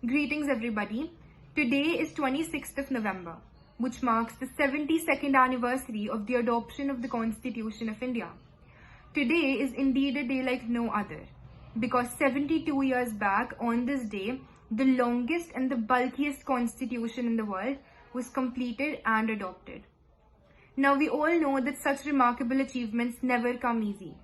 Greetings everybody. Today is 26th of November, which marks the 72nd anniversary of the adoption of the Constitution of India. Today is indeed a day like no other, because 72 years back on this day, the longest and the bulkiest constitution in the world was completed and adopted. Now we all know that such remarkable achievements never come easy.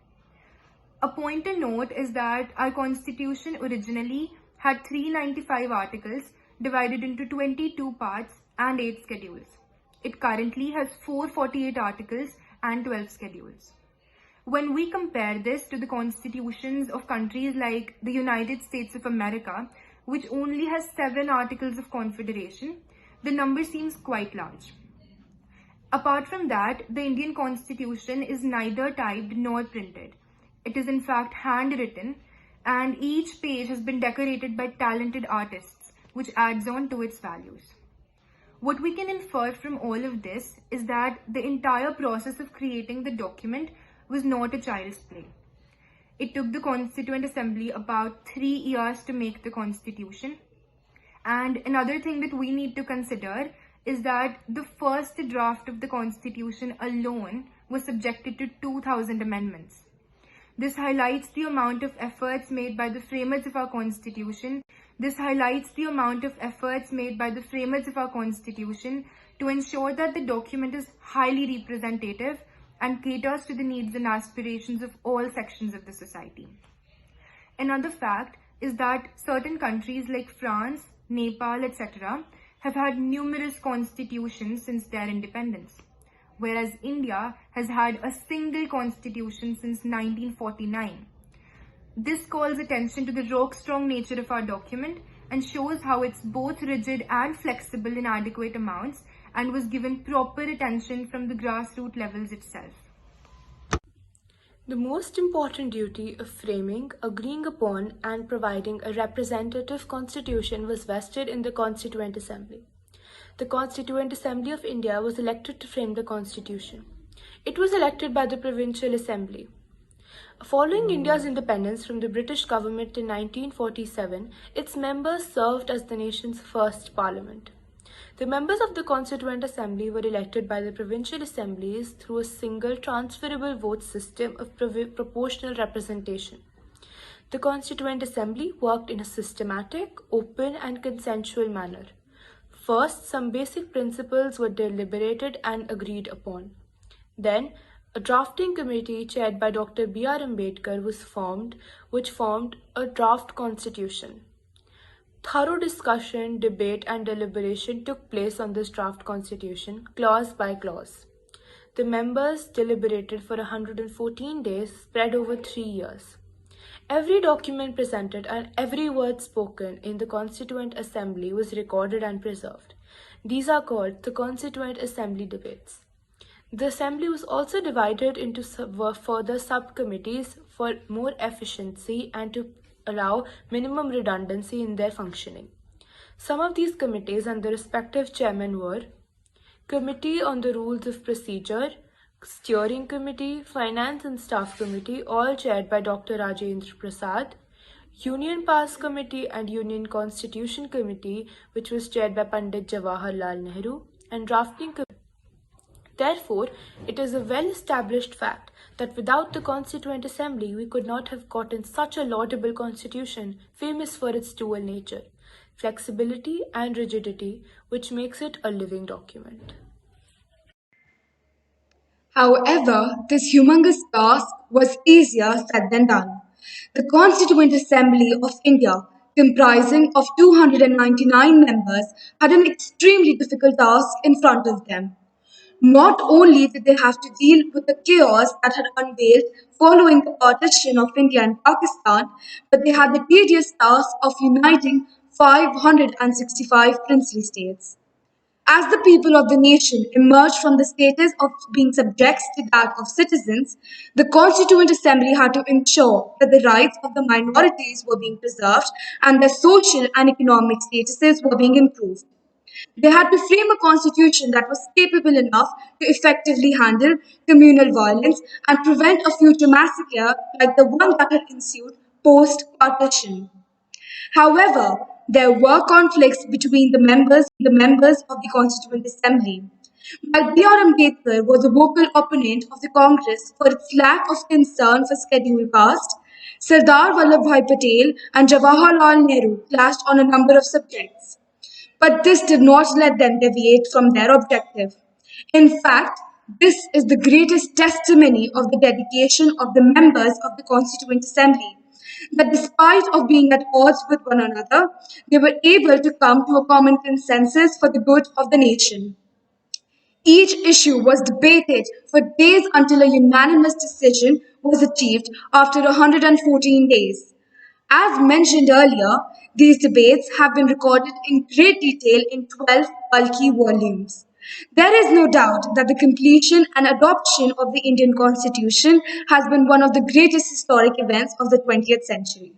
A point to note is that our constitution originally had 395 articles divided into 22 parts and 8 schedules. It currently has 448 articles and 12 schedules. When we compare this to the constitutions of countries like the United States of America, which only has 7 articles of confederation, the number seems quite large. Apart from that, the Indian constitution is neither typed nor printed. It is in fact handwritten, and each page has been decorated by talented artists, which adds on to its values. What we can infer from all of this is that the entire process of creating the document was not a child's play. It took the Constituent Assembly about 3 years to make the Constitution. And another thing that we need to consider is that the first draft of the Constitution alone was subjected to 2,000 amendments. This highlights the amount of efforts made by the framers of our Constitution. This highlights the amount of efforts made by the framers of our Constitution to ensure that the document is highly representative and caters to the needs and aspirations of all sections of the society. Another fact is that certain countries like France, Nepal, etc. have had numerous constitutions since their independence, whereas India has had a single constitution since 1949. This calls attention to the rock-strong nature of our document and shows how it's both rigid and flexible in adequate amounts and was given proper attention from the grassroots levels itself. The most important duty of framing, agreeing upon, and providing a representative constitution was vested in the Constituent Assembly. The Constituent Assembly of India was elected to frame the constitution. It was elected by the Provincial Assembly. Following India's independence from the British government in 1947, its members served as the nation's first parliament. The members of the Constituent Assembly were elected by the provincial assemblies through a single transferable vote system of proportional representation. The Constituent Assembly worked in a systematic, open, and consensual manner. First, some basic principles were deliberated and agreed upon. Then, a drafting committee chaired by Dr. B.R. Ambedkar was formed, which formed a draft constitution. Thorough discussion, debate, and deliberation took place on this draft constitution, clause by clause. The members deliberated for 114 days, spread over 3 years. Every document presented and every word spoken in the Constituent Assembly was recorded and preserved. These are called the Constituent Assembly debates. The Assembly was also divided into further subcommittees for more efficiency and to allow minimum redundancy in their functioning. Some of these committees and their respective chairmen were Committee on the Rules of Procedure, Steering Committee, Finance and Staff Committee, all chaired by Dr. Rajendra Prasad, Union Pass Committee and Union Constitution Committee, which was chaired by Pandit Jawaharlal Nehru, and Drafting Committee. Therefore, it is a well-established fact that without the Constituent Assembly, we could not have gotten such a laudable constitution, famous for its dual nature, flexibility and rigidity, which makes it a living document. However, this humongous task was easier said than done. The Constituent Assembly of India, comprising of 299 members, had an extremely difficult task in front of them. Not only did they have to deal with the chaos that had unveiled following the partition of India and Pakistan, but they had the tedious task of uniting 565 princely states. As the people of the nation emerged from the status of being subjects to that of citizens, the Constituent Assembly had to ensure that the rights of the minorities were being preserved and their social and economic statuses were being improved. They had to frame a constitution that was capable enough to effectively handle communal violence and prevent a future massacre like the one that had ensued post partition. However, there were conflicts between the members of the Constituent Assembly. While B.R. Ambedkar was a vocal opponent of the Congress for its lack of concern for scheduled caste, Sardar Vallabhbhai Patel and Jawaharlal Nehru clashed on a number of subjects. But this did not let them deviate from their objective. In fact, this is the greatest testimony of the dedication of the members of the Constituent Assembly, that despite of being at odds with one another, they were able to come to a common consensus for the good of the nation. Each issue was debated for days until a unanimous decision was achieved after 114 days. As mentioned earlier, these debates have been recorded in great detail in 12 bulky volumes. There is no doubt that the completion and adoption of the Indian Constitution has been one of the greatest historic events of the 20th century.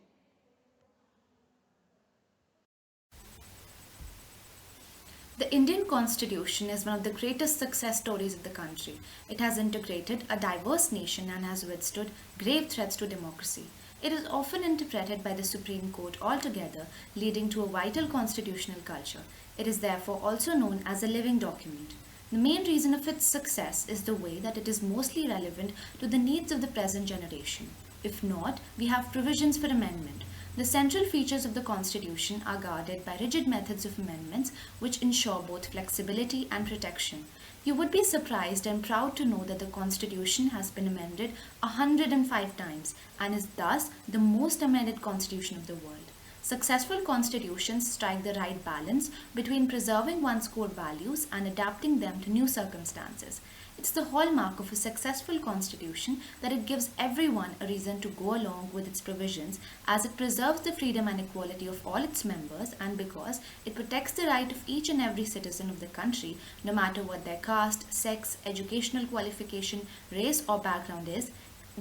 The Indian Constitution is one of the greatest success stories of the country. It has integrated a diverse nation and has withstood grave threats to democracy. It is often interpreted by the Supreme Court altogether, leading to a vital constitutional culture. It is therefore also known as a living document. The main reason of its success is the way that it is mostly relevant to the needs of the present generation. If not, we have provisions for amendment. The central features of the Constitution are guarded by rigid methods of amendments which ensure both flexibility and protection. You would be surprised and proud to know that the Constitution has been amended 105 times and is thus the most amended Constitution of the world. Successful constitutions strike the right balance between preserving one's core values and adapting them to new circumstances. It's the hallmark of a successful constitution that it gives everyone a reason to go along with its provisions, as it preserves the freedom and equality of all its members, and because it protects the right of each and every citizen of the country, no matter what their caste, sex, educational qualification, race or background is,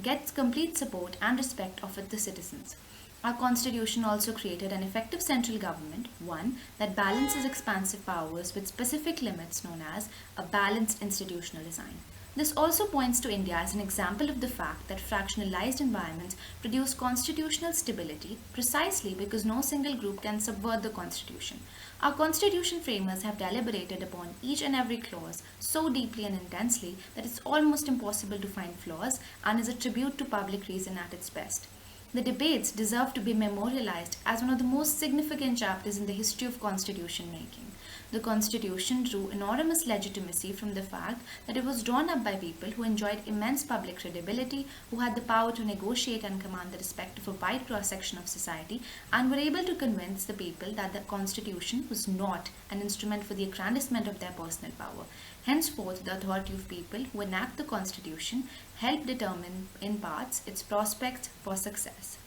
gets complete support and respect of the citizens. Our constitution also created an effective central government, one that balances expansive powers with specific limits, known as a balanced institutional design. This also points to India as an example of the fact that fractionalized environments produce constitutional stability precisely because no single group can subvert the constitution. Our constitution framers have deliberated upon each and every clause so deeply and intensely that it's almost impossible to find flaws and is a tribute to public reason at its best. The debates deserve to be memorialized as one of the most significant chapters in the history of constitution making. The Constitution drew enormous legitimacy from the fact that it was drawn up by people who enjoyed immense public credibility, who had the power to negotiate and command the respect of a wide cross-section of society, and were able to convince the people that the Constitution was not an instrument for the aggrandizement of their personal power. Henceforth, the authority of people who enact the Constitution help determine, in parts, its prospects for success.